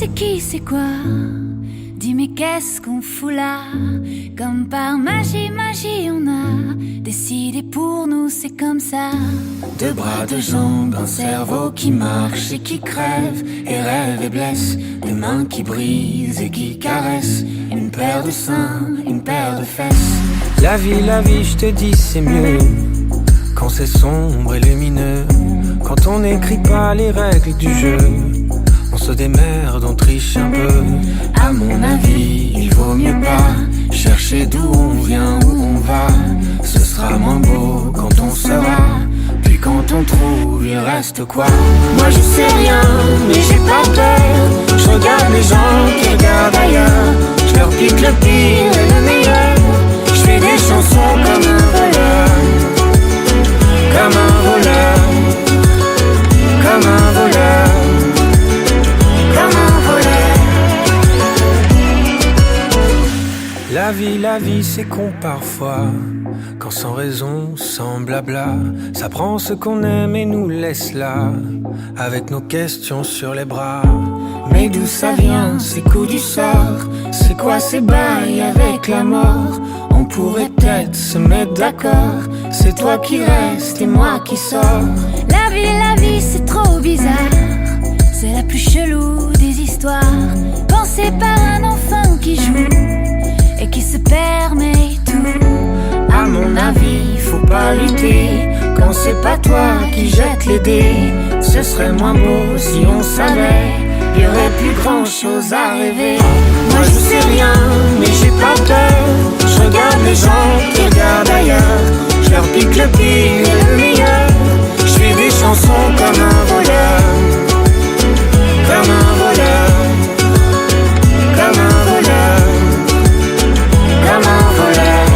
c'est qui, c'est quoi? Dis mais qu'est-ce qu'on fout là? Comme par magie, magie on a décidé pour nous, c'est comme ça. Deux bras, deux jambes, un cerveau qui marche et qui crève et rêve et blesse, des mains qui brisent et qui caressent, une paire de seins, une paire de fesses. La vie, je te dis c'est mieux quand c'est sombre et lumineux, quand on n'écrit pas les règles du jeu. On se démerde, on triche un peu. À mon avis, il vaut mieux pas chercher d'où on vient, où on va. Ce sera moins beau quand on saura. Puis quand on trouve, il reste quoi? Moi je sais rien, mais j'ai pas peur. Je regarde les gens qui regardent ailleurs. Je leur pique le pire et le meilleur. Je fais des chansons comme un voleur. Comme un voleur. Comme un voleur. Comme un voleur. La vie, c'est con parfois. Quand sans raison, sans blabla, ça prend ce qu'on aime et nous laisse là, avec nos questions sur les bras. Mais d'où ça vient, ces coups du sort? C'est quoi ces bails avec la mort? On pourrait peut-être se mettre d'accord. C'est toi qui restes et moi qui sors. La vie, c'est trop bizarre. C'est la plus chelou des histoires, pensée par un enfant qui joue et qui se permet tout. À mon avis, faut pas lutter quand c'est pas toi qui jette les dés. Ce serait moins beau si on savait, y aurait plus grand chose à rêver. Moi je sais rien, mais j'ai pas peur. Je regarde les gens qui regardent ailleurs. Je leur pique le pire et le meilleur. Je fais des chansons comme un voleur. Comme un voleur. Comme un voleur. Comme un voleur.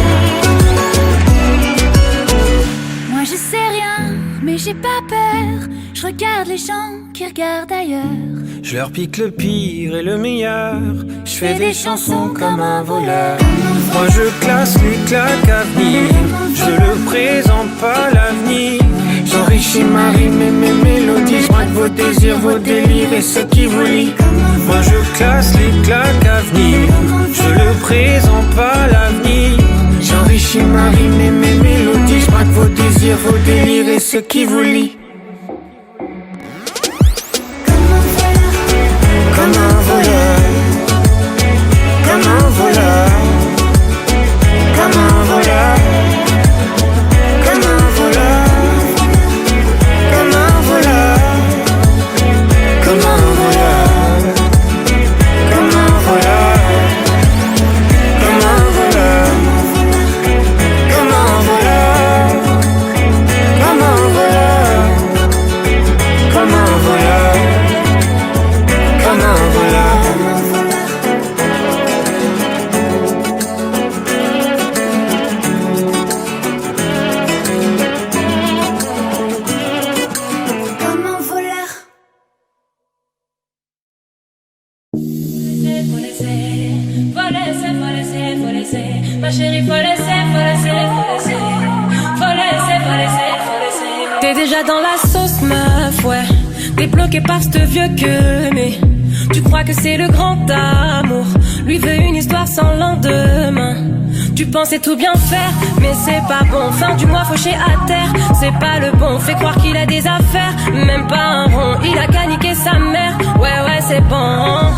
moi je sais rien, mais j'ai pas peur. Je regarde les gens qui regardent ailleurs. Je leur pique le pire et le meilleur. Je fais des chansons comme un voleur. Moi je classe les claques à venir. Je le présente pas l'avenir. J'enrichis ma rime et mes mélodies. Je braque vos désirs, vos délires et ceux qui vous lient. Moi je classe les claques à venir. Je le présente pas l'avenir. J'enrichis ma rime et mes mélodies. Je braque vos désirs, vos délires et ceux qui vous lient. Comme un voleur. Comme un voleur. Comme un voleur. Comme un voleur. Comme un voleur. Comme un voleur. Comme un voleur. Comme un voleur. Comme un voleur. Comme un voleur. Comme un voleur. Comme un voleur. Comme un voleur. Faut laisser, ma chérie, faut laisser. T'es déjà dans la sauce, meuf, ouais. T'es bloqué par ce vieux que, mais tu crois que c'est le grand amour. Lui veut une histoire sans lendemain. Tu pensais tout bien faire, mais c'est pas bon. Fin du mois fauché à terre, c'est pas le bon. Fais croire qu'il a des affaires, même pas un rond. Il a qu'à niquer sa mère, ouais, c'est bon.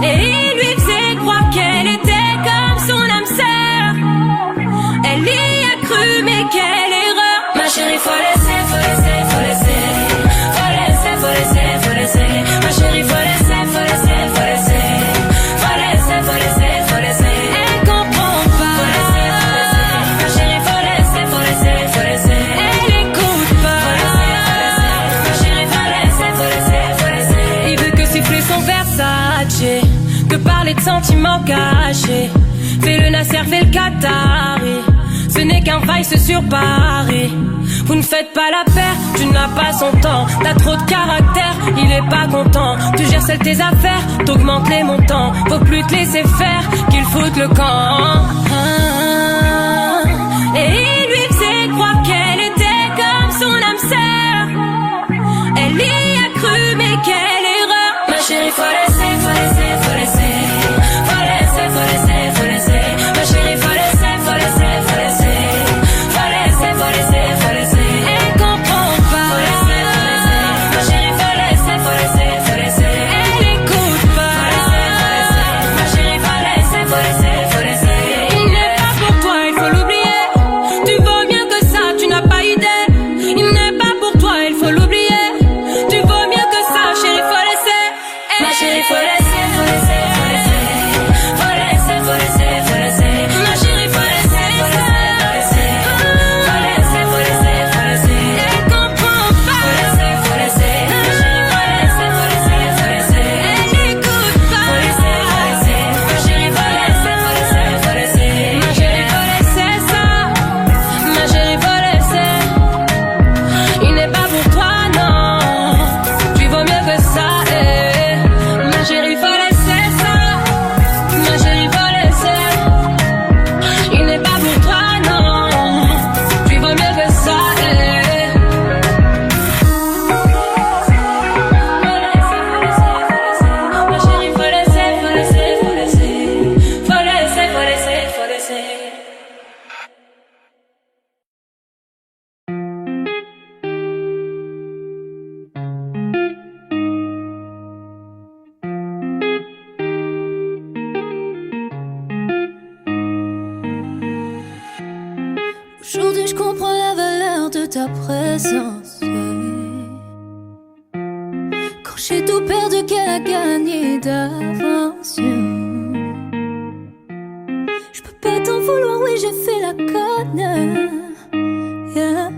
Et il lui faisait croire qu'elle était comme son âme sœur. Elle y a cru, mais quelle erreur. Ma chérie, faut laisser. Ma chérie, faut laisser. Elle comprend pas. Ma chérie, faut laisser. Elle écoute pas. Ma chérie, faut laisser. Il veut que siffler son Versace, que parler de sentiments cachés. Fais le Nasser, fais le Qatari. Ce n'est qu'un vice sur Paris. Vous ne faites pas la paire, tu n'as pas son temps. T'as trop de caractère, il est pas content. Tu gères seul tes affaires, t'augmentes les montants. Faut plus te laisser faire, qu'il foute le camp. Et il lui faisait croire qu'elle était comme son âme sœur. Elle y a cru, mais quelle erreur. je comprends la valeur de ta présence. Quand j'ai tout perdu, qu'elle a gagné d'avance. Je peux pas t'en vouloir, oui j'ai fait la conne. Yeah.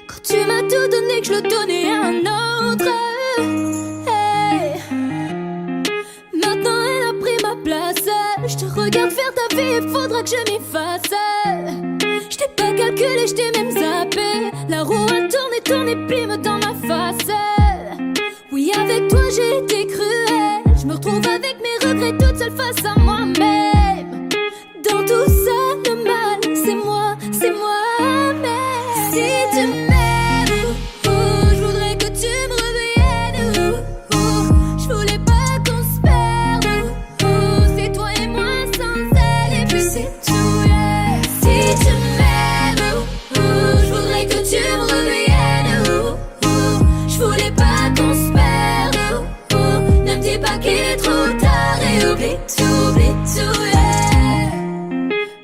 Quand tu m'as tout donné, que je le donnais à un autre. Hey. Maintenant elle a pris ma place. Je te regarde faire ta vie, il faudra que je m'y fasse. Je t'ai pas calculé, je t'ai même zappé. La roue a tourné, tourné, plume dans ma face. Oui, avec toi j'ai été cruelle. Je me retrouve avec mes regrets toute seule face à moi-même. Dans tout ça, le mal, c'est moi, mais si tu m'aimes, je voudrais que tu me reviennes. Je voulais pas qu'on se perde. C'est toi et moi sans elle, et puis c'est tout, yeah. Si tu m'aimes, je voudrais que tu me reviennes. Je voulais pas qu'on se perde. Ne me dis pas qu'il est trop tard et oublie tout, yeah.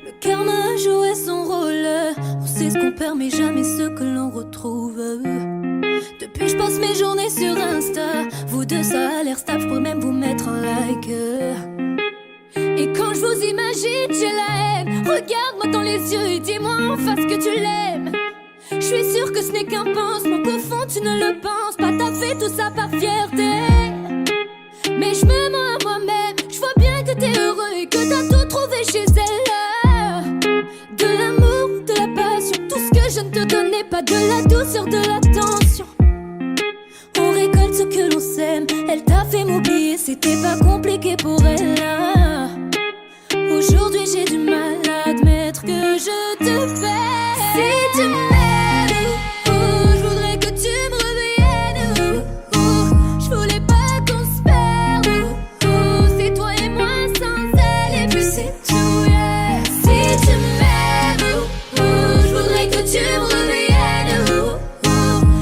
Le karma a joué son rôle. On sait ce qu'on perd mais jamais ce que l'on retrouve. Depuis je passe mes journées sur Insta. Vous deux ça a l'air stable, je pourrais même vous mettre un like. Et quand je vous imagine j'ai la haine. Regarde-moi dans les yeux et dis-moi en face que tu l'aimes. Je suis sûre que ce n'est qu'un pansement, qu'au fond tu ne le penses pas. T'as fait tout ça par fierté. Mais je me mens à moi-même. Je vois bien que t'es heureux et que t'as tout trouvé chez elle. De l'amour, de la passion, tout ce que je ne te donnais pas. De la douceur, de l'attention. On récolte ce que l'on sème. Elle t'a fait m'oublier, c'était pas compliqué pour elle. Aujourd'hui j'ai du mal à admettre que je te fais. Si tu m'aimes, je voudrais que tu me reviennes. Je voulais pas qu'on se perde. C'est toi et moi sans elle, et puis c'est tout, yeah. Si tu m'aimes, je voudrais que tu me reviennes.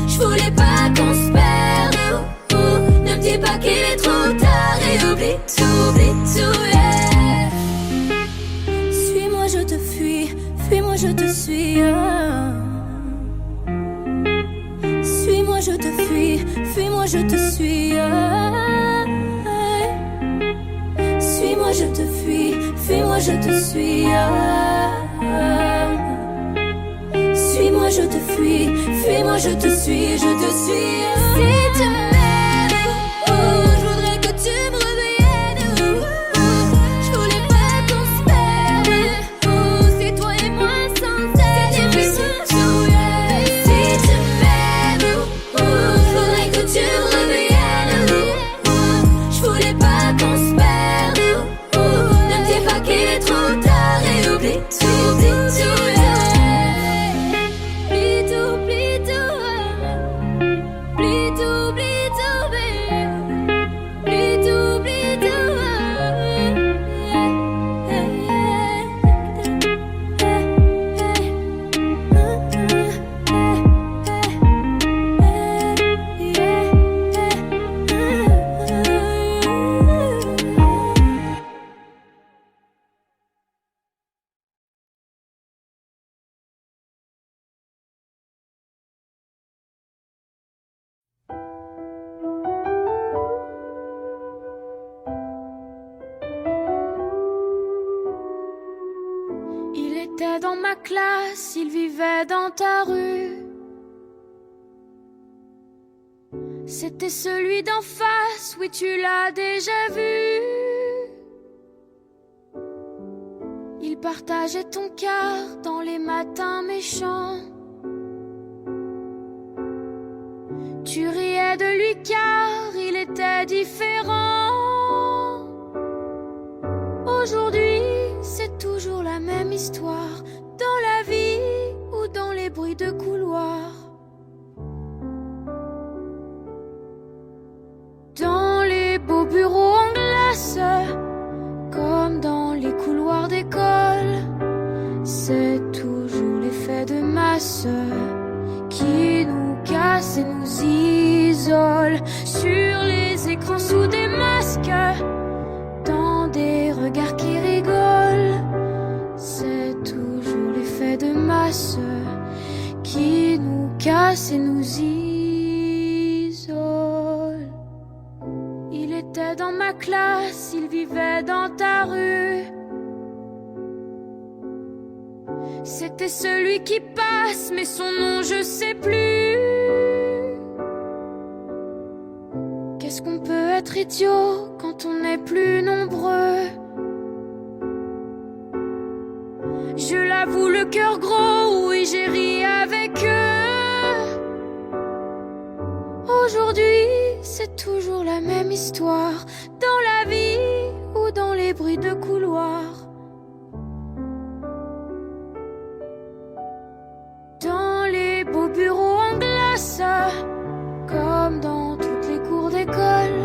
Je voulais pas qu'on se perde. Ne me dis pas qu'il est trop tard et oublie tout, yeah. Suis-moi, je te fuis, fuis-moi, je te suis. Suis-moi, je te fuis, fuis-moi, je te suis. Suis-moi, je te fuis, fuis-moi, je te suis. Suis-moi, je te fuis, fuis-moi, je te suis, je te suis. Si tu m'aimes, je voudrais que tu me reviennes. Je voulais pas qu'on se perde. C'est toi et moi sans elle, et puis c'est tout, yeah. Si tu m'aimes, je voudrais que tu me reviennes. Je voulais pas qu'on se perde. Ne me dis pas qu'il est trop tard et oublie tout, yeah. Dans ma classe, il vivait dans ta rue. C'était celui d'en face, oui tu l'as déjà vu. Il partageait ton cœur dans les matins méchants. Tu riais de lui car il était différent. Aujourd'hui, c'est toujours la même histoire, dans la vie ou dans les bruits de couloir. Dans les beaux bureaux en glace, comme dans les couloirs d'école, c'est toujours l'effet de masse qui nous casse et nous isole. Sur les écrans sous des masques, dans des regards qui rigolent, c'est toujours l'effet de masse casse et nous isole. Il était dans ma classe, il vivait dans ta rue. C'était celui qui passe, mais son nom je sais plus. Qu'est-ce qu'on peut être idiot quand on est plus nombreux? Je l'avoue, le cœur gros, oui j'ai ri avec eux. Aujourd'hui, c'est toujours la même histoire, dans la vie ou dans les bruits de couloir. Dans les beaux bureaux en glace, comme dans toutes les cours d'école,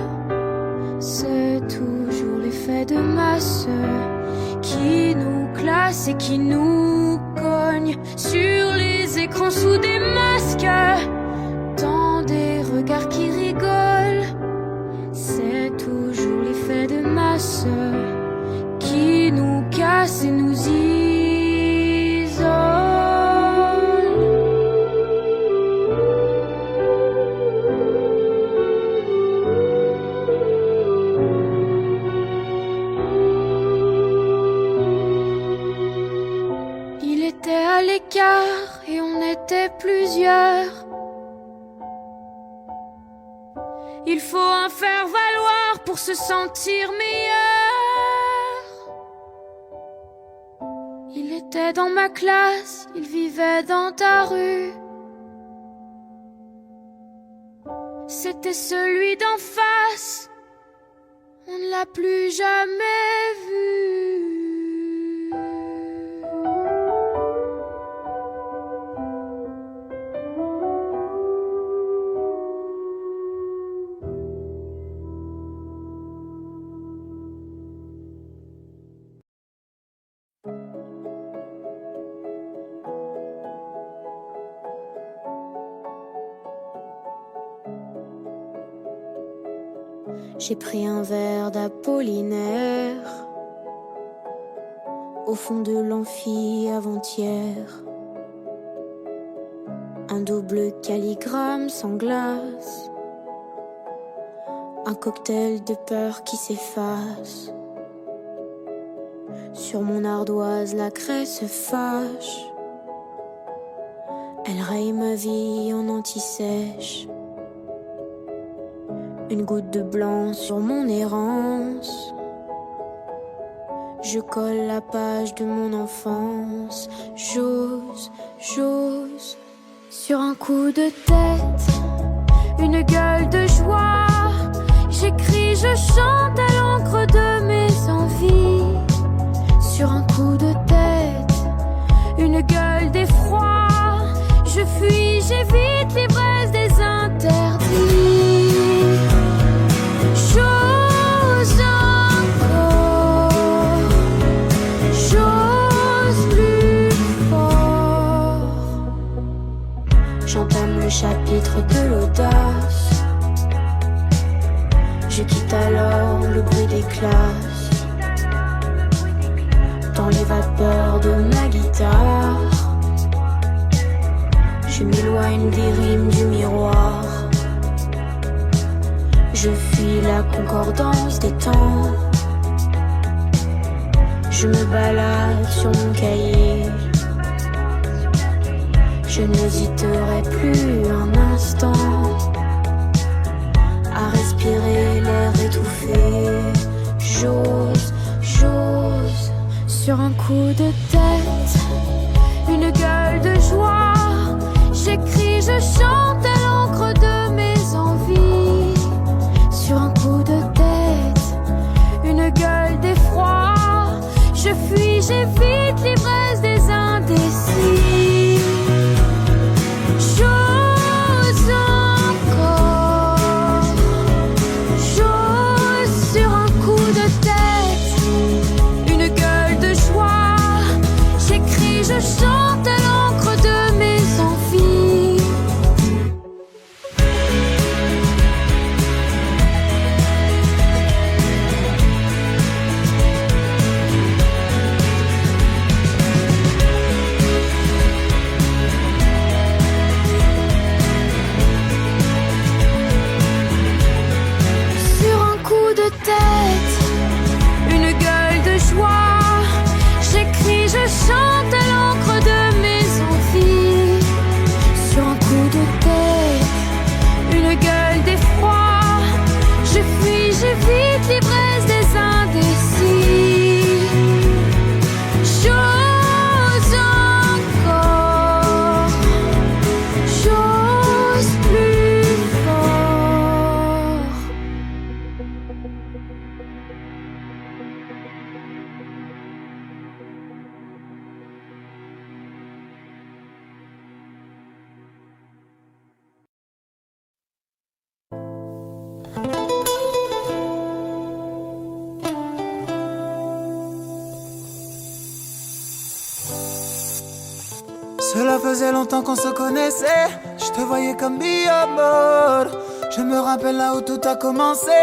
c'est toujours l'effet de masse qui nous classe et qui nous cogne sur les écrans sous des masques, dans des regards qui rigolent. C'est toujours l'effet de masse qui nous casse et nous isole. À l'écart et on était plusieurs. Il faut en faire valoir pour se sentir meilleur. Il était dans ma classe, il vivait dans ta rue. C'était celui d'en face, on ne l'a plus jamais vu. J'ai pris un verre d'Apollinaire au fond de l'amphi avant-hier. Un double calligramme sans glace, un cocktail de peur qui s'efface. Sur mon ardoise la craie se fâche, elle raye ma vie en anti-sèche. Une goutte de blanc sur mon errance, je colle la page de mon enfance. J'ose, sur un coup de tête, une gueule de joie. J'écris, je chante à l'encre de mes envies. Sur un coup de tête, une gueule d'effroi. Je fuis, j'évite l'ivresse des interdits. J'ose encore, j'ose plus fort. J'entame le chapitre de l'audace. Je quitte alors le bruit des classes. Dans les vapeurs de ma guitare, je m'éloigne des rimes du miroir. Je fuis la concordance des temps. Je me balade sur mon cahier. Je n'hésiterai plus un instant à respirer l'air étouffé. J'ose, sur un coup de tête, une gueule de joie. J'écris, je chante à l'encre de mes envies. Sur un coup de tête, une gueule d'effroi. Je fuis, j'évite l'ivresse des indécis. J'ose encore, j'ose sur un coup de tête, une gueule de joie. J'écris, je chante à l'encre de mes envies. Cela faisait longtemps qu'on se connaissait. Je te voyais comme mi amor. Je me rappelle là où tout a commencé.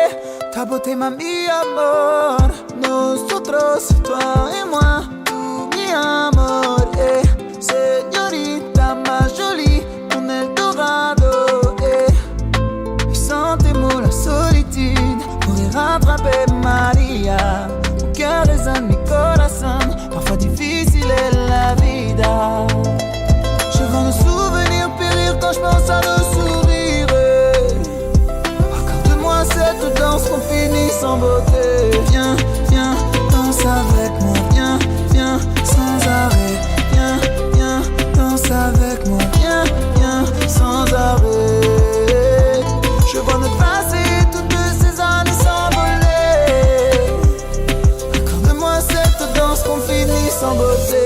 Ta beauté m'a mi amor. Nosotros, toi et moi, tu mi amor. Señorita más jolie, mon Eldorado. Et sans tes mots, la solitude pourrait rattraper Maria. Mon cœur résonne, mi corazón. Parfois difficile est la vida. Je vois nos souvenirs périr quand je pense à nos sourires. Accorde-moi cette danse qu'on finit sans beauté. Viens, viens, danse avec moi. Viens, viens, sans arrêt. Viens, viens, danse avec moi. Viens, viens, sans arrêt. Je vois notre passé, toutes ces années s'envoler. Accorde-moi cette danse qu'on finit sans beauté.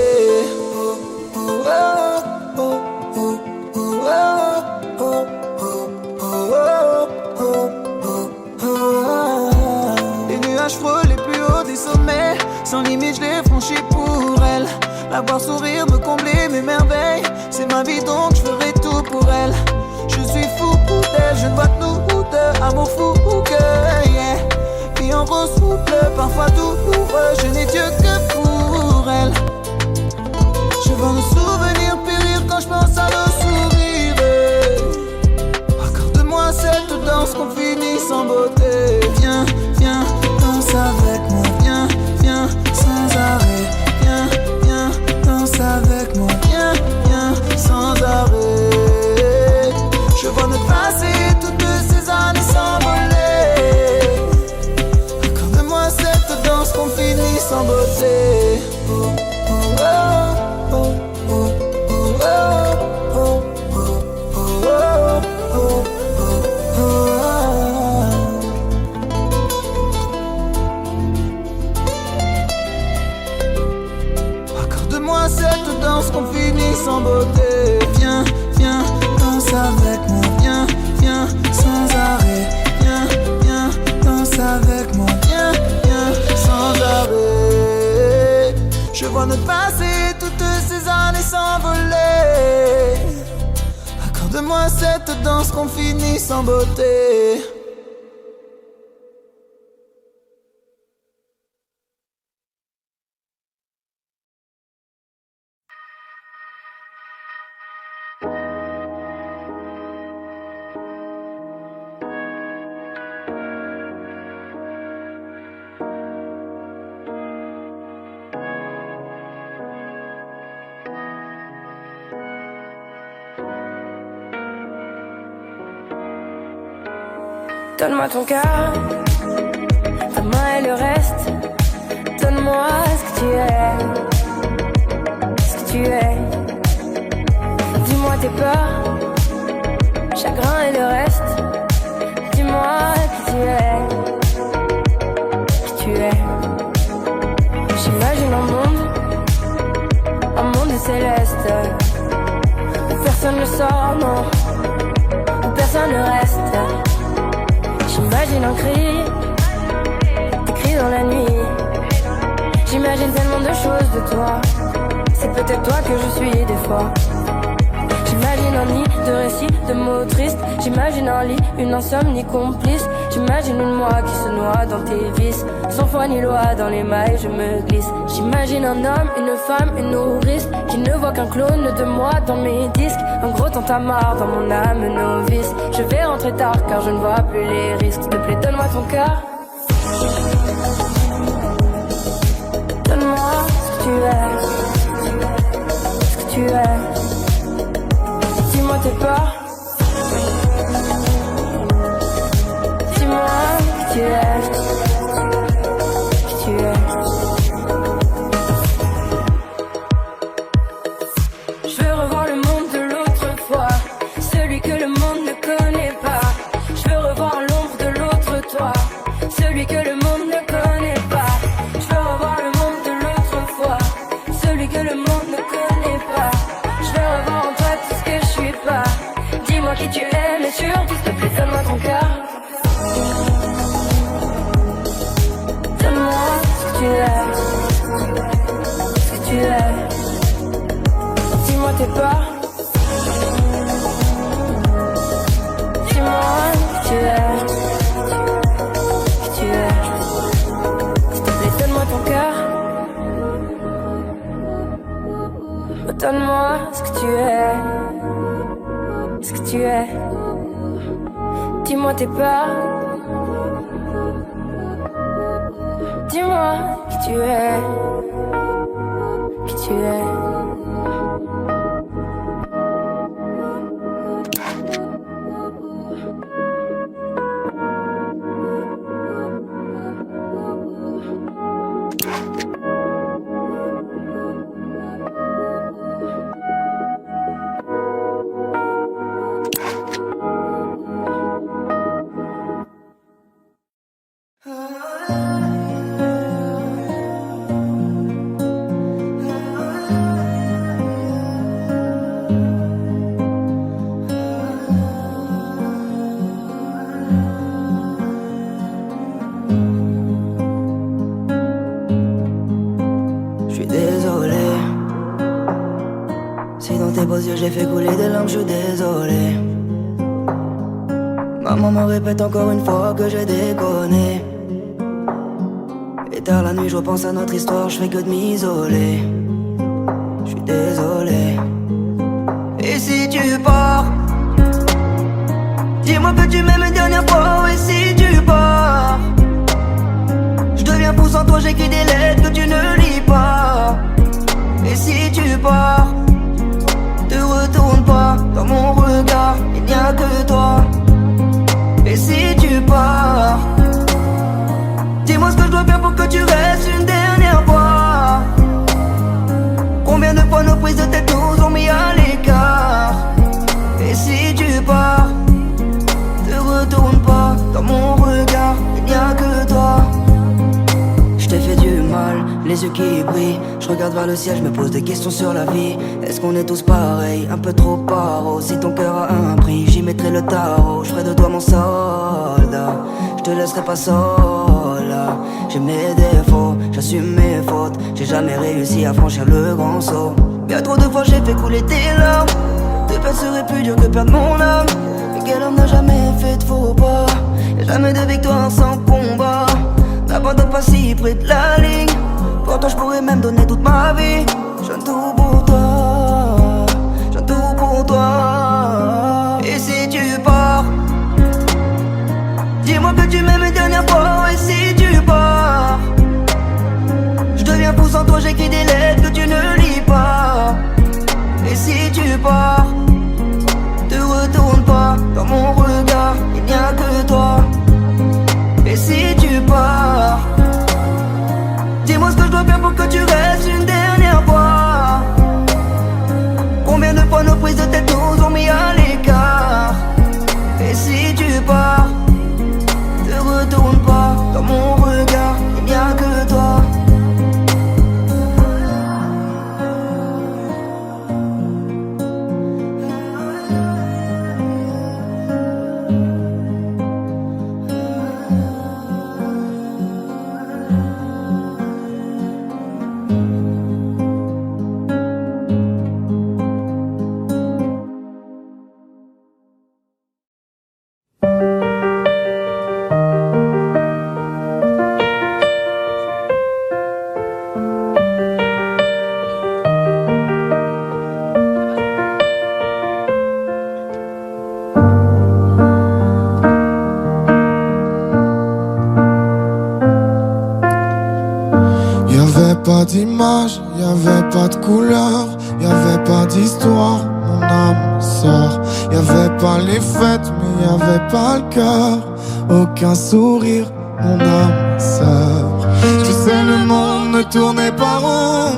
Les nuages frôlent les plus hauts des sommets. Sans limite je l'ai franchi pour elle. La voir sourire, me combler mes merveilles. C'est ma vie donc je ferai tout pour elle. Je suis fou d'elle, je ne vois que nous deux. Amour fou que yeah. Vie en rose souple, parfois douloureux. Je n'ai Dieu que pour elle. Je vois nos souvenirs périr quand je pense à nos sourires. Accorde-moi cette danse qu'on finit sans beauté. Viens, viens, danse avec moi. Viens, viens, sans arrêt. Viens, viens, danse avec moi. Viens, viens, sans arrêt. Je vois notre passé, toutes ces années s'envoler. Accorde-moi cette danse qu'on finit sans beauté. Oh, oh, oh, oh. Accorde-moi cette danse qu'on finit sans beauté. Viens, viens, danse avec moi. Viens, viens, sans arrêt. Viens, viens, danse avec moi. Viens, viens, sans arrêt. Je vois notre passé, toutes ces années s'envoler. Accorde-moi cette danse qu'on finit sans beauté. Donne-moi ton cœur, ta main et le reste. Donne-moi ce que tu es, ce que tu es. Dis-moi tes peurs, chagrin et le reste. Dis-moi qui tu es, qui tu es. J'imagine un monde céleste, où personne ne sort, non, où personne ne reste. J'imagine un cri, des cris dans la nuit. J'imagine tellement de choses de toi. C'est peut-être toi que je suis des fois. J'imagine un nid de récits, de mots tristes. J'imagine un lit, une insomnie complice. J'imagine une moi qui se noie dans tes vices. Sans foi ni loi, dans les mailles je me glisse. J'imagine un homme, une femme, une nourrice qui ne voit qu'un clone de moi dans mes disques. Un gros tintamarre dans mon âme novice. Je vais rentrer tard car je ne vois plus les risques. S'il te plaît, donne-moi ton cœur. Donne-moi ce que tu es, ce que tu es. Dis-moi tes peurs. Dis-moi qui tu es, qui tu es. Je veux revoir le monde de l'autre fois, celui que le monde ne connaît pas. Je veux revoir l'ombre de l'autre toi, celui que le monde ne connaît pas. Je veux revoir le monde de l'autre fois, celui que le monde ne connaît pas. Je veux revoir en toi tout ce que je suis pas. Dis-moi qui tu es, mais surtout s'il te plaît, donne-moi ton cœur. Donne-moi ce que tu es, ce que tu es. Dis-moi tes pas. Dis-moi qui tu es. Qui tu es. S'il te plaît, donne-moi ton cœur. Donne-moi ce que tu es. Ce que tu es. Dis-moi tes peurs. Dis-moi qui tu es. Qui tu es. J'ai fait couler des larmes, je suis désolé. Maman me répète encore une fois que j'ai déconné. Et tard la nuit je repense à notre histoire, je fais que de m'isoler. Je suis désolé. Et si tu pars, dis-moi que tu m'aimes une dernière fois. Et si tu pars, je deviens fou sans toi, j'écris des lettres que tu ne lis pas. Et si tu pars, te retourne pas, dans mon regard, il n'y a que toi. Et si tu pars, dis-moi ce que je dois faire pour que tu restes une dernière fois. Combien de fois nos prises de tête nous ont mis à l'écart. Et si tu pars, te retourne pas, dans mon regard, il n'y a que toi. Je t'ai fait du mal, les yeux qui brillent. Je regarde vers le ciel, je me pose des questions sur la vie. Est-ce qu'on est tous pareils, un peu trop paro? Si ton cœur a un prix, j'y mettrai le tarot. Je ferai de toi mon soldat, je te laisserai pas seul. J'ai mes défauts, j'assume mes fautes. J'ai jamais réussi à franchir le grand saut. Bien trop de fois j'ai fait couler tes larmes. Tes peines seraient plus dures que perdre mon âme. Mais quel homme n'a jamais fait de faux pas? Y'a jamais de victoire sans combat. N'abandonne pas si près de la ligne. Pour toi je pourrais même donner toute ma vie. Je donne tout pour toi, je donne tout pour toi. Et si tu pars, dis-moi que tu m'aimes une dernière fois. Et si tu pars, je deviens fou sans toi, j'écris des lettres que tu ne lis pas. Et si tu pars, te retourne pas, dans mon regard, il n'y a que toi. Et si tu pars, dis-moi ce que je dois faire pour que tu restes une dernière fois. Combien de fois nos prises de tête nous ont mis à l'écart. Et si tu pars, te retourne pas, dans mon regard, il n'y a que toi. Pas d'image, y'avait pas de couleur, y'avait pas d'histoire, mon âme sort. Y'avait pas les fêtes, mais y'avait pas le cœur. Aucun sourire, mon âme sort. Tu sais, le monde ne tournait pas rond.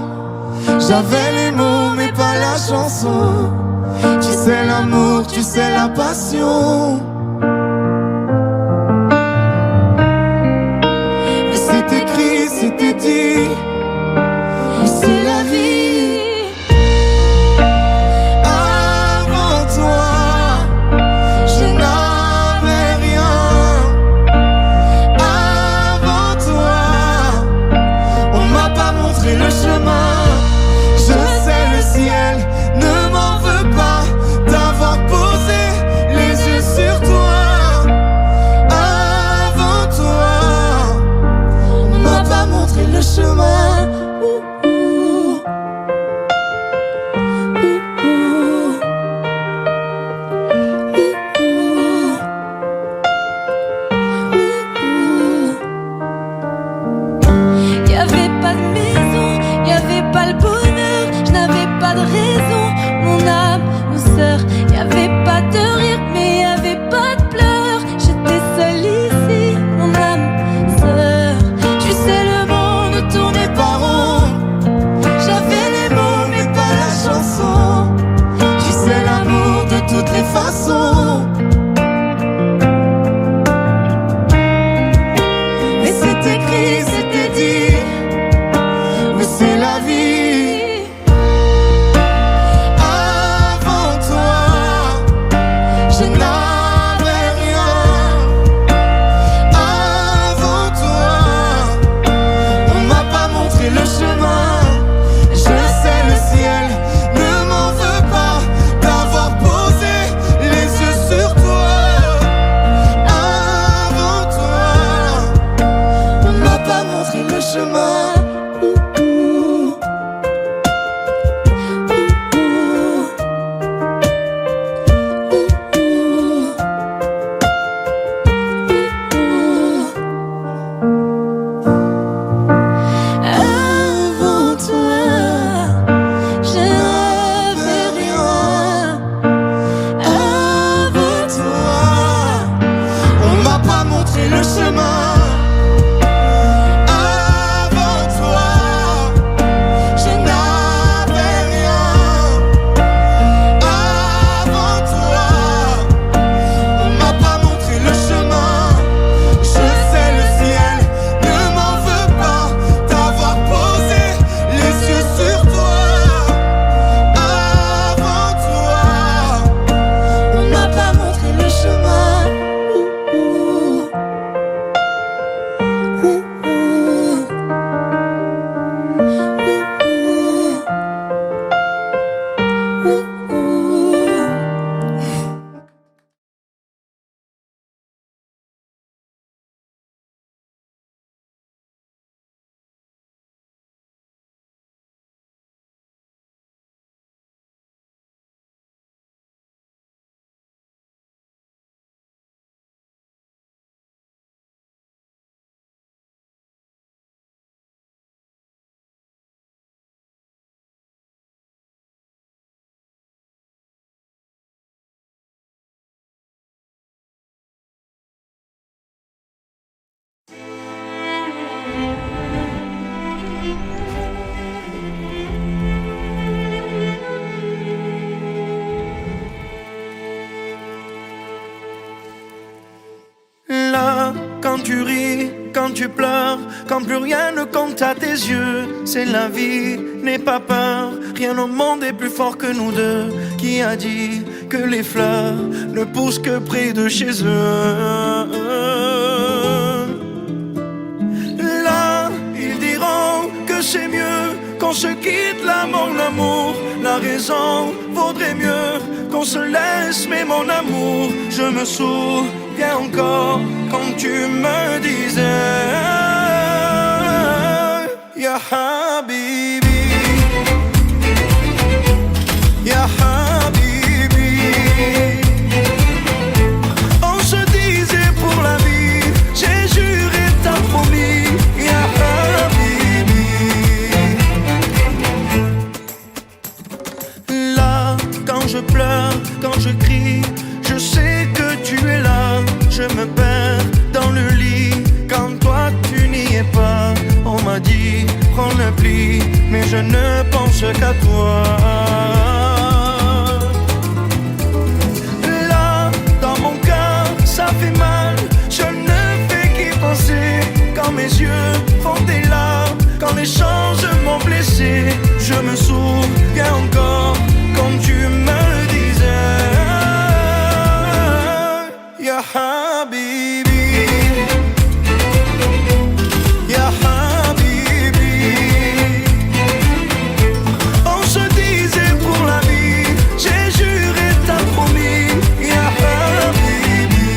J'avais les mots, mais pas la chanson. Tu sais l'amour, tu sais la passion. Mais c'est écrit, c'était dit. C'est la vie. Avant toi, je n'avais rien. Avant toi, on m'a pas montré le chemin. Je sais, le ciel ne ment chemin. Y'avait pas de maison, y'avait pas le bonheur, je n'avais pas de raison, mon âme, mon sœur. Y'avait pas de rire, mais y'avait pas de pleurs. J'étais seule ici, mon âme, sœur. Tu sais, le monde tournait pas rond. J'avais les mots, mais pas la chanson. Tu sais l'amour de toutes les façons. Mais c'était écrit, c'était dit. Mais c'est la vie. Avant toi, je n'avais rien. Avant toi, on m'a pas montré le chemin. Je sais le ciel ne m'en veut pas d'avoir posé les yeux sur toi. Avant toi, on m'a pas montré le chemin. Avant toi, je n'avais rien. Avant toi, on m'a pas montré le chemin. Avant toi, je n'avais rien. Avant toi, on m'a pas montré le chemin. Je sais le ciel ne m'en veut pas d'avoir posé les yeux sur toi. Avant toi, on m'a pas montré le chemin. Là, quand tu ris, quand tu pleures, quand plus rien ne compte à tes yeux, c'est la vie, n'aie pas peur, rien au monde est plus fort que nous deux. Qui a dit que les fleurs ne poussent que près de chez eux? Là, ils diront que c'est mieux qu'on se quitte là, mon amour. La raison vaudrait mieux qu'on se laisse, mais mon amour, je me souviens encore quand tu me disais Ya Habibi, Ya Habibi. On se disait pour la vie, j'ai juré, t'as promis Ya Habibi. Là, quand je pleure, quand je crie, je sais que tu es là. Je me perds dans le lit quand toi tu n'y es pas. On m'a dit prends le pli, mais je ne pense qu'à toi. Là, dans mon cœur, ça fait mal. Je ne fais qu'y penser quand mes yeux font des larmes, quand les choses m'ont blessé. Je me souviens encore quand tu me disais Ya Habibi, Ya Habibi. On se disait pour la vie, j'ai juré, t'as promis Ya Habibi.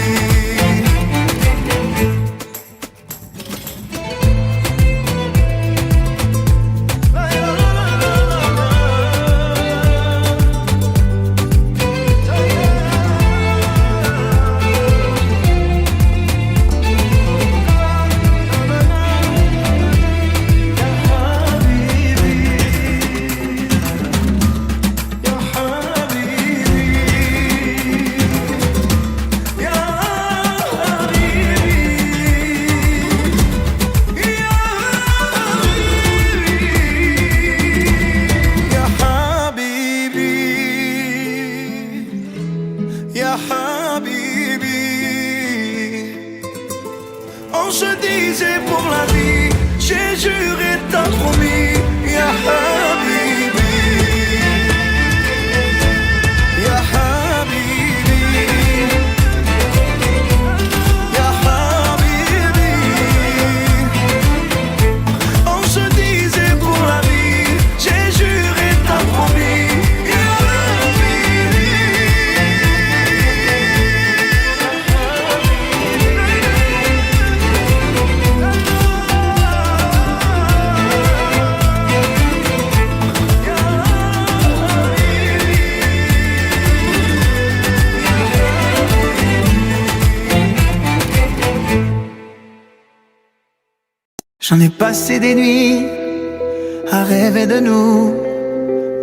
J'en ai passé des nuits à rêver de nous,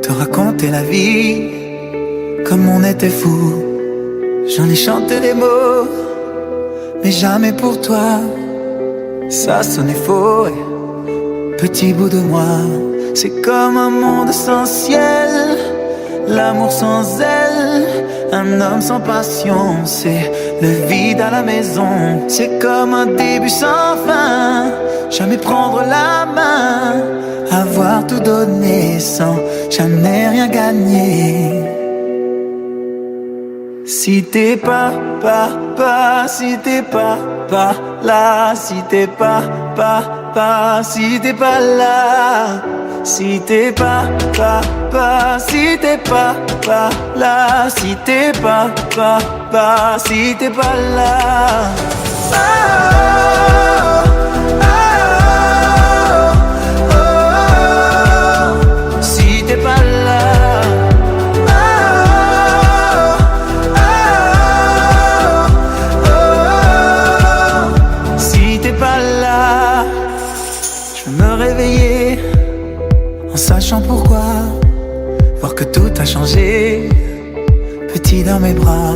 te raconter la vie comme on était fous. J'en ai chanté des mots, mais jamais pour toi. Ça sonnait faux, petit bout de moi. C'est comme un monde sans ciel, l'amour sans aile, un homme sans passion. C'est le vide à la maison. C'est comme un début sans fin, jamais prendre la main, avoir tout donné sans jamais rien gagner. Si t'es pas si t'es pas là, si t'es pas si t'es pas là, si t'es pas si t'es pas là, si t'es pas si t'es pas là. Si t'es pas là. En sachant pourquoi, voir que tout a changé, petit dans mes bras.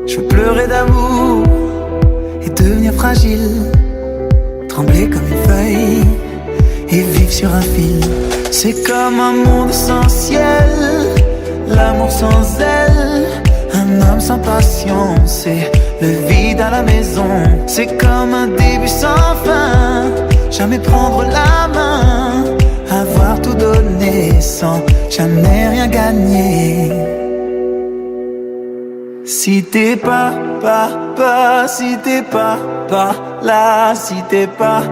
Je veux pleurer d'amour et devenir fragile, trembler comme une feuille et vivre sur un fil. C'est comme un monde sans ciel, l'amour sans aile, un homme sans passion. C'est le vide à la maison. C'est comme un début sans fin, jamais prendre la main, avoir tout donné sans jamais rien gagner. Si t'es pas si t'es pas là, si t'es pas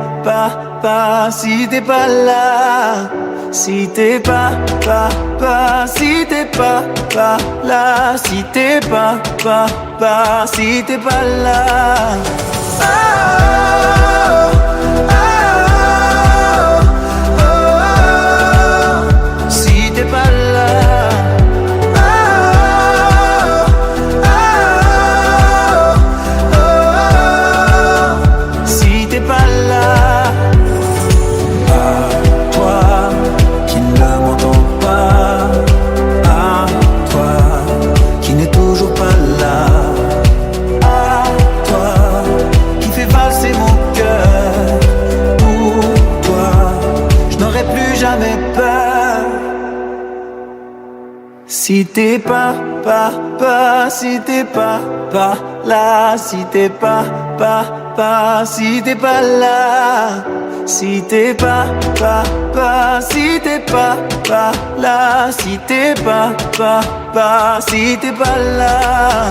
si t'es pas là, si t'es pas si t'es pas là, si t'es pas si t'es pas là. Si t'es pas là. Si t'es pas là. À toi qui ne m'entends pas, à toi qui n'est toujours pas là, à toi qui fait valser mon cœur. Pour toi, je n'aurai plus jamais peur. Si t'es pas si t'es pas là, si t'es pas si t'es pas là, si t'es pas si t'es pas là, si t'es pas si t'es pas là.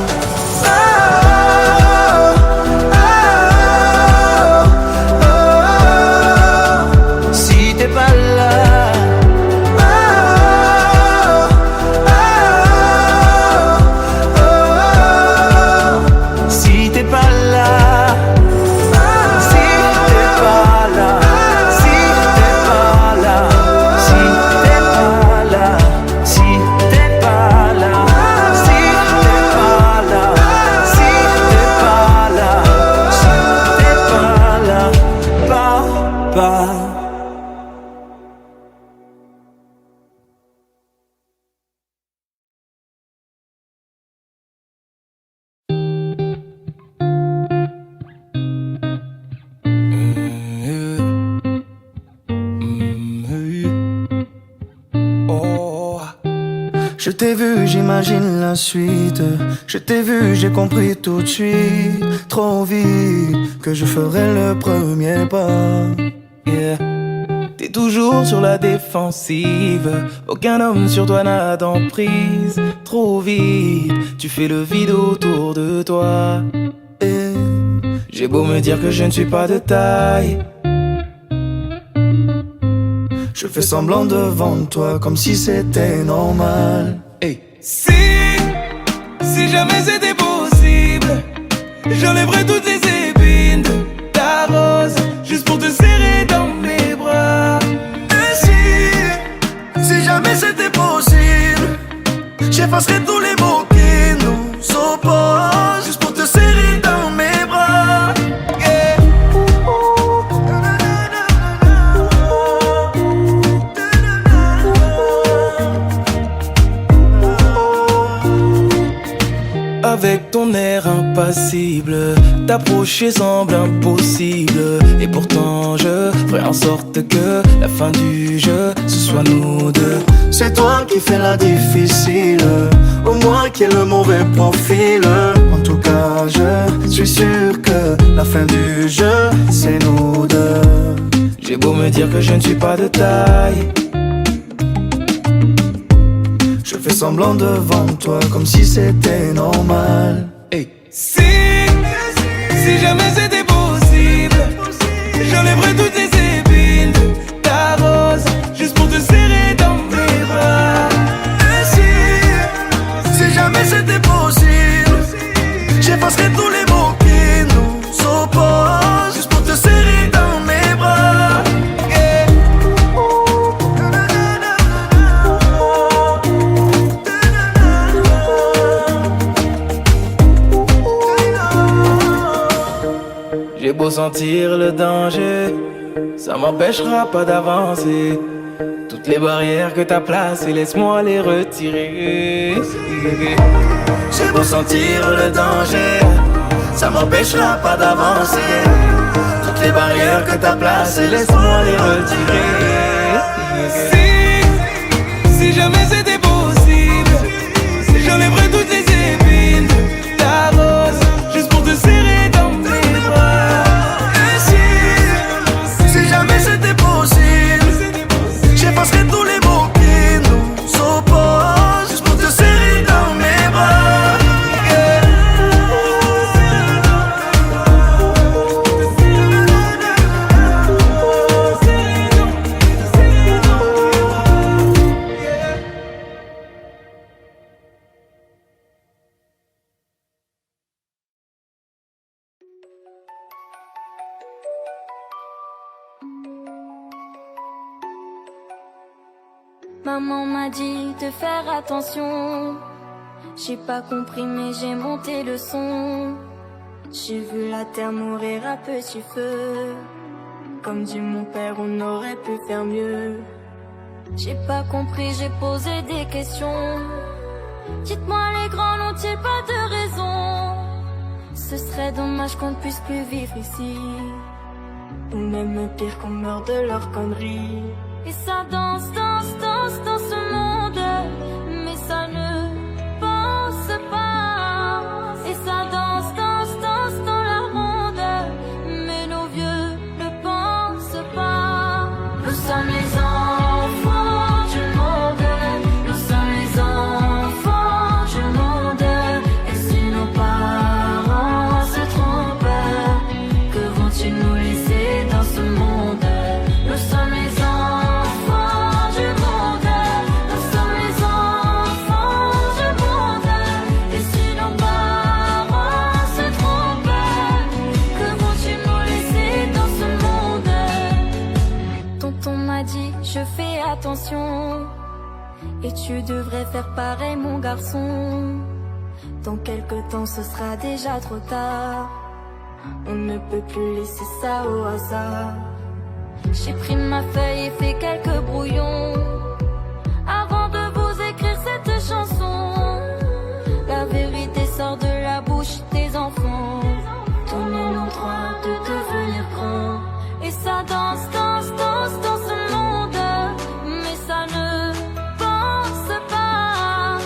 Si t'es pas là. Je t'ai vu, j'imagine la suite. Je t'ai vu, j'ai compris tout de suite, trop vite, que je ferai le premier pas. Yeah. T'es toujours sur la défensive, aucun homme sur toi n'a d'emprise. Trop vite, tu fais le vide autour de toi. Et j'ai beau me dire que je ne suis pas de taille, je fais semblant devant toi comme si c'était normal. Hey. Si jamais c'était possible, j'enlèverais toutes les épines de ta rose, juste pour te serrer dans mes bras. Et si jamais c'était possible, j'effacerais tous les mots qui nous opposent, juste pour te serrer dans mes bras. Yeah. impassible. T'approcher semble impossible. Et pourtant je ferai en sorte que la fin du jeu, ce soit nous deux. C'est toi qui fais la difficile, au moins qui est le mauvais profil. En tout cas je suis sûr que la fin du jeu, c'est nous deux. J'ai beau me dire que je ne suis pas de taille, je fais semblant devant toi comme si c'était normal. Hey. Si jamais c'était possible, j'enlèverais toutes les épines de ta rose, juste pour te serrer dans mes bras. Et si jamais c'était possible, j'effacerais tous les mots qui nous opposent, juste pour te serrer dans mes bras. Yeah. J'ai beau sentir le danger, ça m'empêchera pas d'avancer. Toutes les barrières que t'as placées, laisse-moi les retirer. J'ai beau sentir le danger, ça m'empêchera pas d'avancer. Toutes les barrières que t'as placées, laisse-moi les retirer. Si jamais c'était possible, j'enlèverais toutes les épines de ta rose, juste pour te serrer dans mes bras. Et si jamais c'était possible, j'effacerais tous les mots qui nous opposent, juste pour te serrer dans mes bras. Yeah. Maman m'a dit de faire attention. J'ai pas compris mais j'ai monté le son. J'ai vu la terre mourir à petit feu. Comme dit mon père, on aurait pu faire mieux. J'ai pas compris, j'ai posé des questions. Dites-moi, les grands n'ont-ils pas de raison? Ce serait dommage qu'on ne puisse plus vivre ici, ou même pire qu'on meurt de leurs conneries. Et ça danse, danse, danse dans ce monde, mais ça ne pense pas. Et ça danse, danse, danse dans la ronde, mais nos vieux ne pensent pas. Nous sommes les enfants du monde, nous sommes les enfants du monde. Et si nos parents se trompent, que vont-ils nous laisser dans ce monde? Nous sommes les enfants du monde, nous sommes les enfants du monde. Et si nos parents se trompent, que vont-ils nous laisser dans ce monde? Tonton m'a dit, je fais attention, et tu devrais faire pareil mon garçon. Dans quelque temps ce sera déjà trop tard, on ne peut plus laisser ça au hasard. J'ai pris ma feuille et fait quelques brouillons avant de vous écrire cette chanson. La vérité sort de la bouche des enfants. Donnez-nous le droit de devenir grands. Et ça danse, danse, danse dans ce monde, mais ça ne pense pas.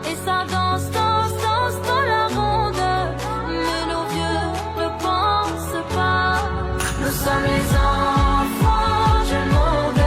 Et ça danse, danse, danse dans la ronde, mais nos vieux ne pensent pas. Nous sommes les enfants du monde,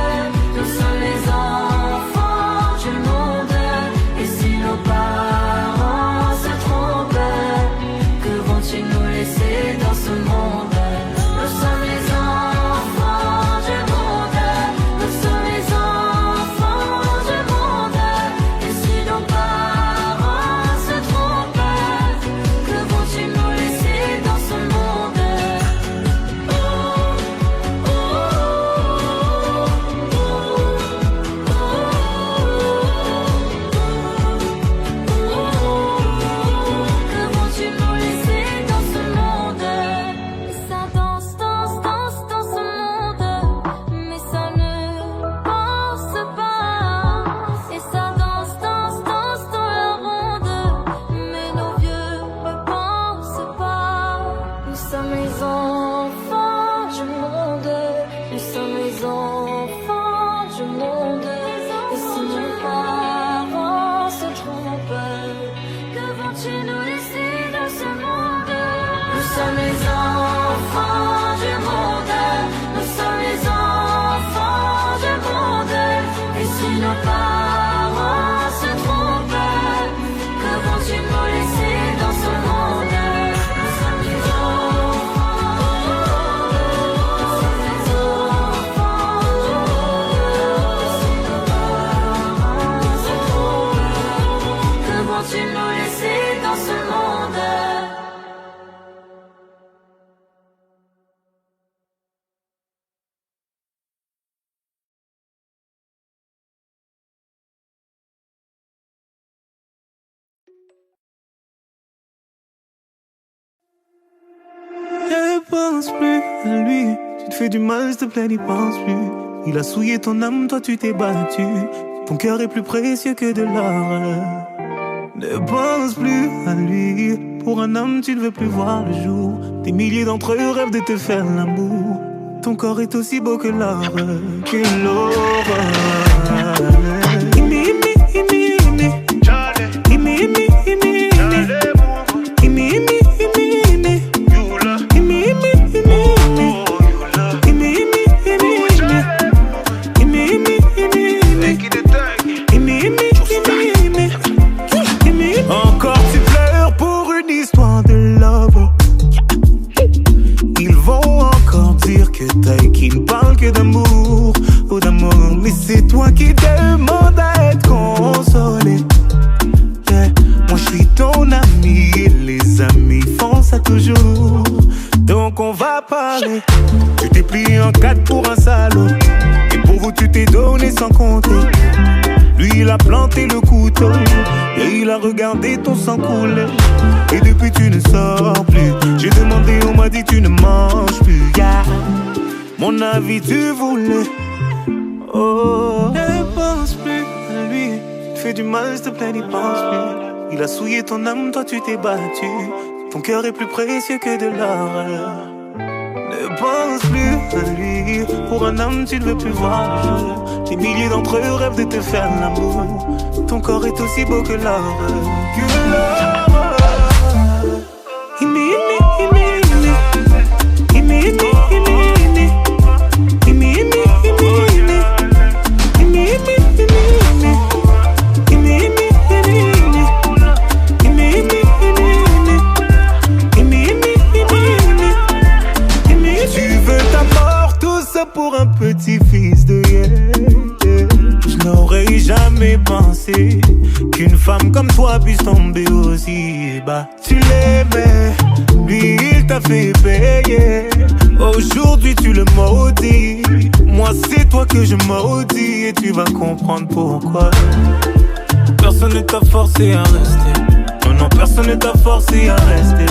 penses plus à lui. Tu te fais du mal, s'il te plaît, n'y pense plus. Il a souillé ton âme, toi tu t'es battu. Ton cœur est plus précieux que de l'or. Ne pense plus à lui. Pour un homme, tu ne veux plus voir le jour. Des milliers d'entre eux rêvent de te faire l'amour. Ton corps est aussi beau que l'or, que l'aurore. Encore tu pleures pour une histoire de love. Ils vont encore dire que t'as qui ne parle que d'amour, ou d'amour. Mais c'est toi qui demandes à être consolé. Yeah. Moi je suis ton ami et les amis font ça toujours. Donc on va parler. Tu t'es plié en quatre pour un salaud. Et pour vous tu t'es donné sans compter. Lui il a planté le couteau et il a regardé ton sang couler. Et depuis tu ne sors plus. J'ai demandé, on m'a dit tu ne manges plus. Yeah. Mon avis tu voulais. Oh, ne pense plus à lui. Tu te fais du mal, s'il te plaît, n'y pense plus. Il a souillé ton âme, toi tu t'es battu. Ton cœur est plus précieux que de l'or. Ne pense plus à lui. Pour un homme tu ne veux plus voir le jour. Des milliers d'entre eux rêvent de te faire l'amour. Ton corps est aussi beau que l'or. Que l'or. Pour un petit-fils de je n'aurais jamais pensé qu'une femme comme toi puisse tomber aussi bas. Tu l'aimais, lui il t'a fait payer. Aujourd'hui tu le maudis. Moi c'est toi que je maudis. Et tu vas comprendre pourquoi. Personne ne t'a forcé à rester. Non, non, personne ne t'a forcé à rester.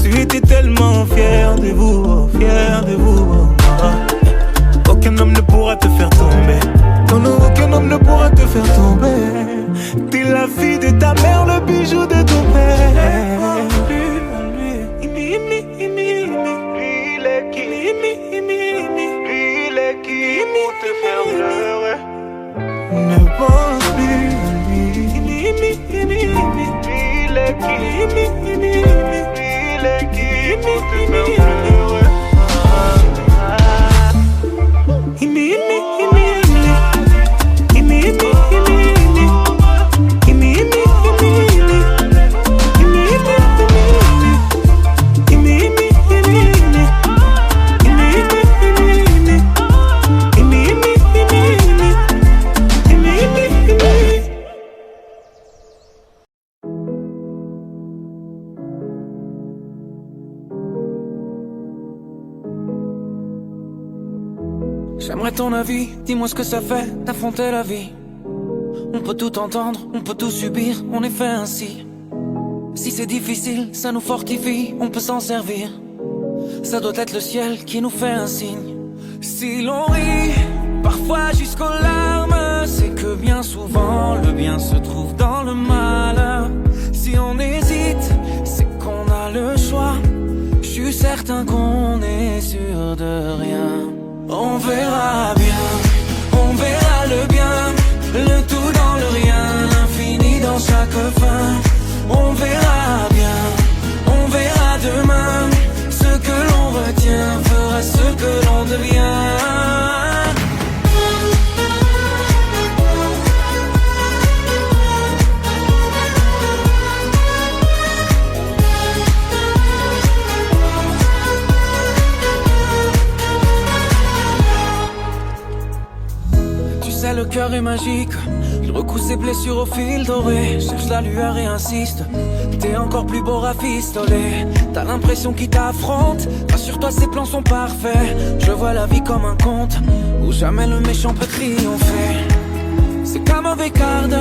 Tu étais tellement fier de vous, fier de vous. Aucun homme ne pourra te faire tomber. Non, non, aucun homme ne pourra te faire tomber. T'es la fille de ta mère, le bijou de ton père. Lui, il est qui? Lui, il est qui pour te faire pleurer? Ne pense plus à lui. Il est qui? Lui, il est qui pour te faire pleurer? J'aimerais ton avis, dis-moi ce que ça fait d'affronter la vie. On peut tout entendre, on peut tout subir, on est fait ainsi. Si c'est difficile, ça nous fortifie, on peut s'en servir. Ça doit être le ciel qui nous fait un signe. Si l'on rit, parfois jusqu'aux larmes, c'est que bien souvent le bien se trouve dans le mal. Si on hésite, c'est qu'on a le choix. Je suis certain qu'on est sûr de rien. On verra bien, on verra le bien, le tout dans le rien, l'infini dans chaque fin. On verra bien, on verra demain, ce que l'on retient fera ce que l'on devient. Le cœur est magique, il recoue ses blessures au fil doré. Cherche la lueur et insiste, t'es encore plus beau rafistolé. T'as l'impression qu'il t'affronte, rassure-toi ses plans sont parfaits. Je vois la vie comme un conte, où jamais le méchant peut triompher. C'est qu'un mauvais quart d'heure,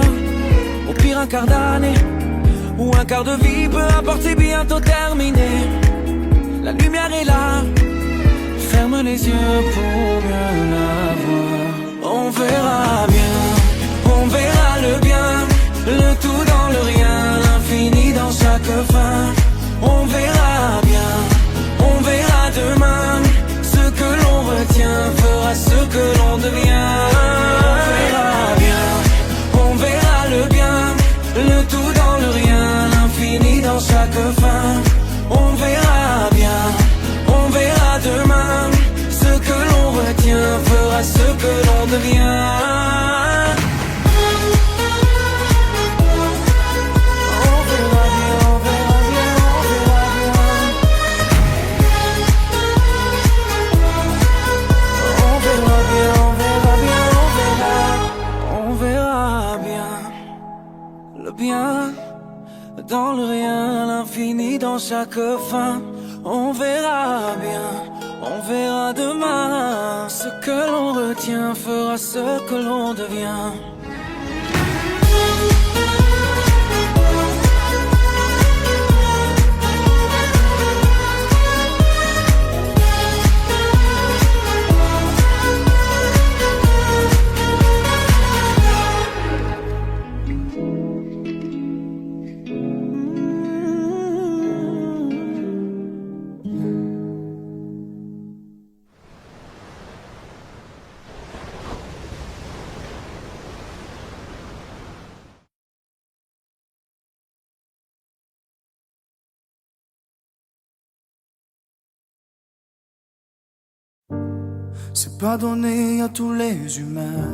au pire un quart d'année, ou un quart de vie, peu importe c'est bientôt terminé. la lumière est là. Ferme les yeux pour mieux la voir. On verra bien, on verra le bien, le tout dans le rien, l'infini dans chaque fin. On verra bien, on verra demain. Ce que l'on retient fera ce que l'on devient. On verra bien, on verra le bien, le tout dans le rien, l'infini dans chaque fin. On verra bien, on verra demain. Ce que l'on retient fera ce que l'on devient. On verra bien, on verra bien, on verra bien. On verra bien, on verra bien, on verra bien. Le bien dans le rien, l'infini dans chaque fin. On verra bien, on verra demain. Ce que l'on retient fera ce que l'on devient. C'est pas donné à tous les humains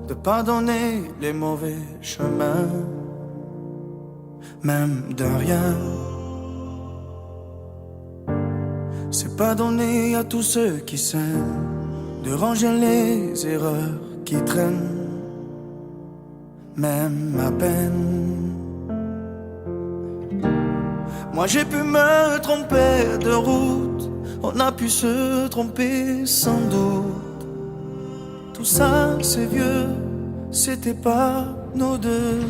de pardonner les mauvais chemins, même de rien. C'est pas donné à tous ceux qui s'aiment de ranger les erreurs qui traînent, même à peine. Moi j'ai pu me tromper de route, on a pu se tromper sans doute. Tout ça c'est vieux, c'était pas nous deux.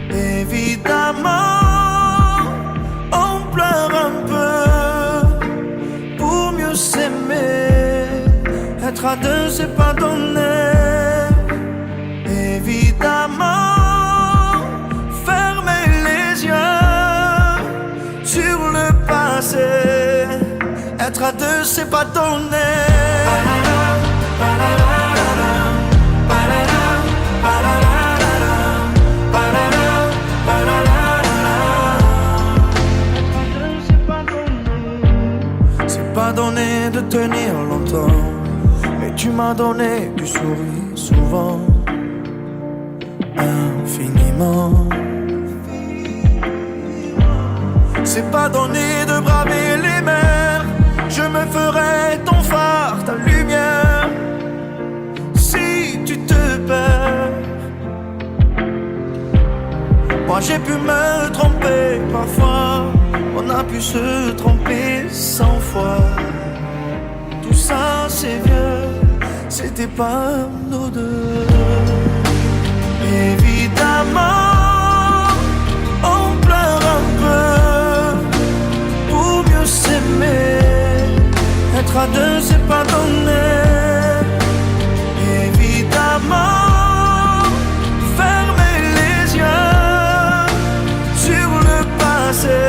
Évidemment, on pleure un peu pour mieux s'aimer. Être à deux c'est pas donné. Évidemment, fermer les yeux sur le passé. Être à deux c'est pas donné. C'est pas donné de tenir longtemps, mais tu m'as donné du sourire souvent, infiniment. C'est pas donné de braver les mers, je me ferai ton phare, ta lumière, si tu te perds. Moi j'ai pu me tromper parfois, on a pu se tromper 100 fois. Tout ça c'est vieux, c'était pas nous deux. Évidemment, on pleure un peu pour mieux s'aimer. Être à deux c'est pas donné. Évidemment, fermer les yeux sur le passé.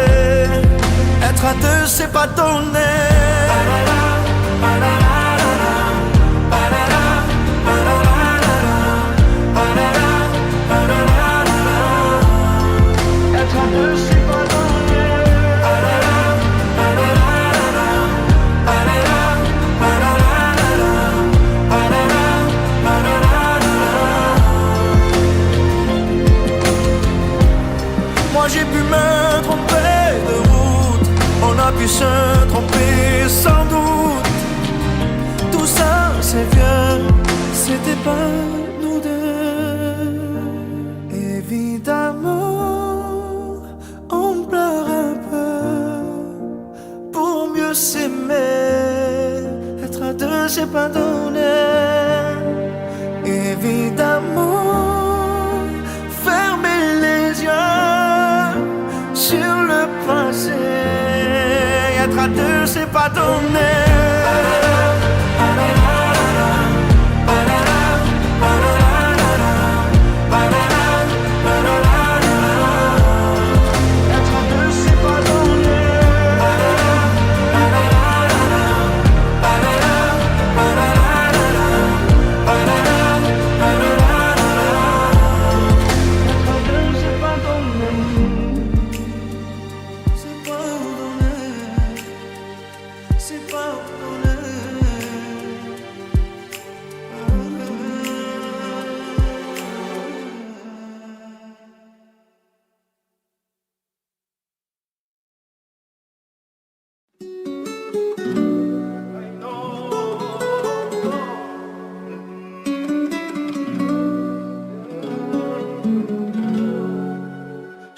Être à deux c'est pas donné. Être à deux c'est pas donné. Moi j'ai pu me tromper de route, on a pu se tromper sans doute. Tout ça c'est vieux, c'était pas nous deux. Évidemment, on pleure un peu pour mieux s'aimer. Être à deux c'est pas donné. Évidemment, fermer les yeux sur le passé. à deux, c'est pas donné.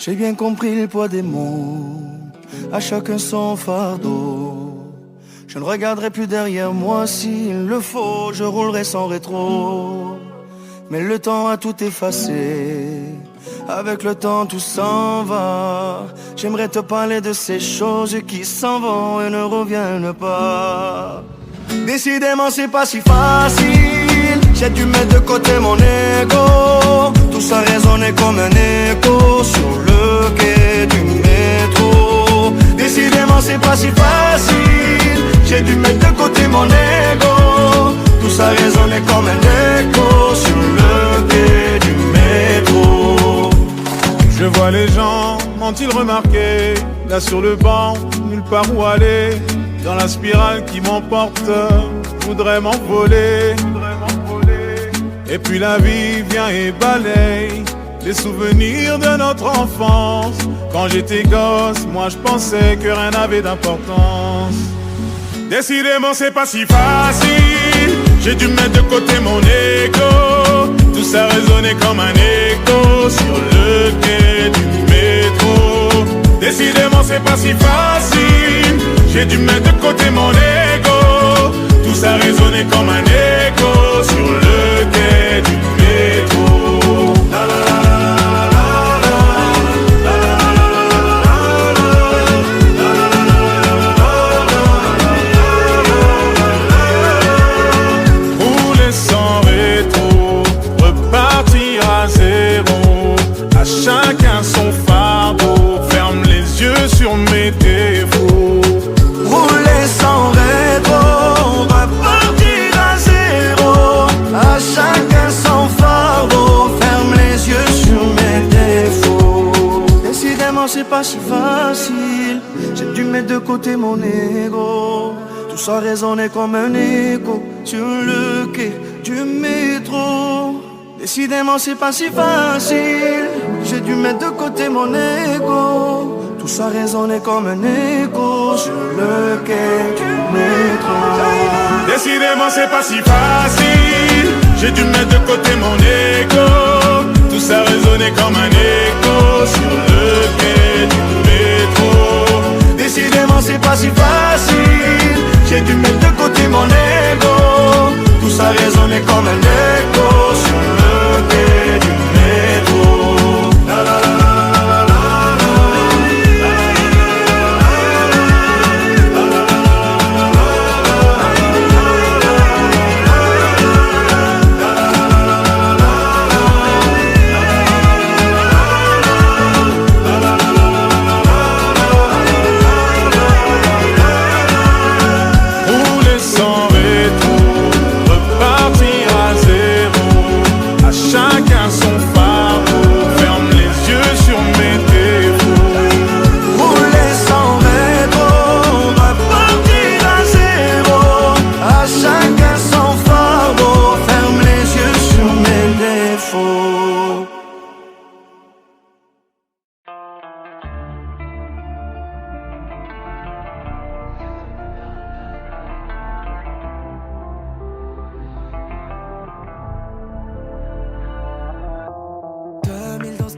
J'ai bien compris le poids des mots, à chacun son fardeau. Je ne regarderai plus derrière moi s'il le faut, je roulerai sans rétro. Mais le temps a tout effacé, avec le temps tout s'en va. J'aimerais te parler de ces choses qui s'en vont et ne reviennent pas. Décidément c'est pas si facile, j'ai dû mettre de côté mon ego. Tout ça résonnait comme un écho sur le quai du métro. Décidément c'est pas si facile, j'ai dû mettre de côté mon ego. Tout ça résonnait comme un écho sur le quai du métro. Je vois les gens, m'ont-ils remarqué? Là sur le banc, nulle part où aller. Dans la spirale qui m'emporte, je voudrais m'envoler. Et puis la vie vient et balaye les souvenirs de notre enfance. Quand j'étais gosse, moi je pensais que rien n'avait d'importance. Décidément c'est pas si facile, j'ai dû mettre de côté mon ego. Tout ça résonnait comme un écho sur le quai du métro. Décidément c'est pas si facile, j'ai dû mettre de côté mon ego. Tout ça résonnait comme un écho sur le quai du métro. La la la. Chacun son fardeau, ferme les yeux sur mes défauts. Rouler sans rétro, repartir à zéro. À chacun son fardeau, ferme les yeux sur mes défauts. Décidément c'est pas si facile, j'ai dû mettre de côté mon ego. Tout ça résonnait comme un écho sur le quai du métro. Décidément c'est pas si facile, j'ai dû mettre de côté mon ego. Tout ça résonnait comme un écho sur le quai du métro. Décidément c'est pas si facile, j'ai dû mettre de côté mon ego. Tout ça résonnait comme un écho sur le quai du métro. Décidément c'est pas si facile, j'ai dû mettre de côté mon ego. Tout ça résonnait comme un écho sur le quai du métro. La la la.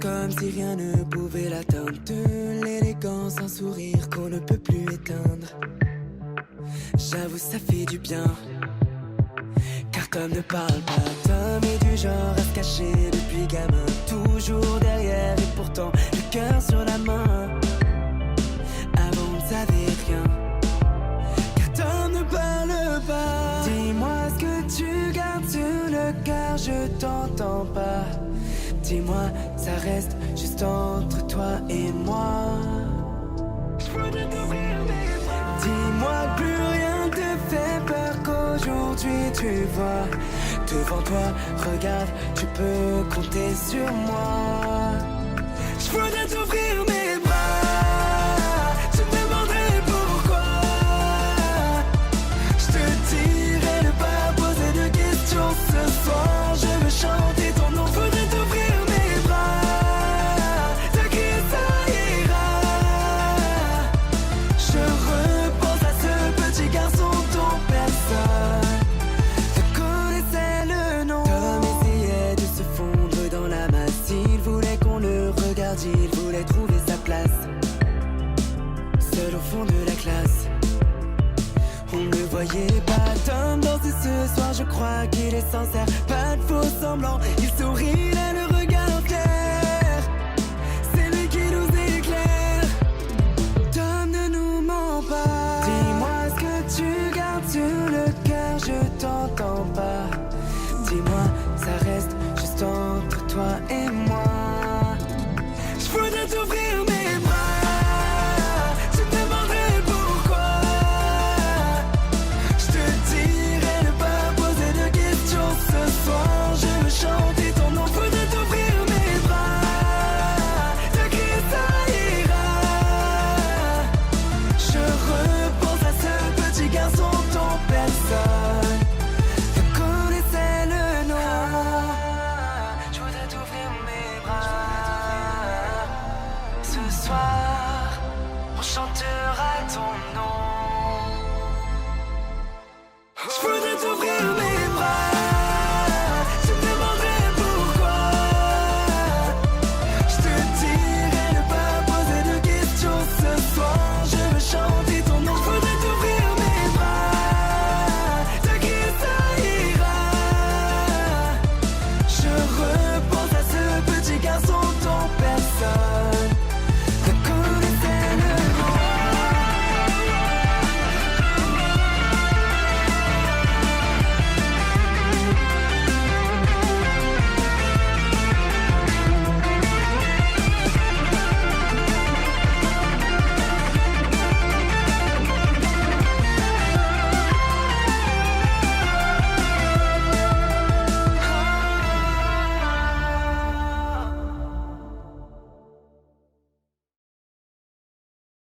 Comme si rien ne pouvait l'atteindre, de l'élégance, un sourire qu'on ne peut plus éteindre. J'avoue ça fait du bien, car Tom ne parle pas. Tom est du genre à se cacher depuis gamin, toujours derrière et pourtant le cœur sur la main. Avant on ne savait rien, le cœur, je t'entends pas. Dis-moi, ça reste juste entre toi et moi. Dis-moi que plus rien te fait peur, qu'aujourd'hui tu vois devant toi, regarde, tu peux compter sur moi. Je voudrais t'ouvrir mes bras, tu me demanderais pourquoi. Je te dirais de pas poser de questions ce soir. Je veux chanter ton nom, voudrais t'ouvrir mes bras, te crier ça ira. Je repense à ce petit garçon dont personne ne connaissait le nom. Tom essayait de se fondre dans la masse, il voulait qu'on le regarde, il voulait trouver sa place. Seul au fond de la classe, on ne voyait pas Tom danser ce soir, je crois qu'il est sincère. Pas de faux semblants, il sourit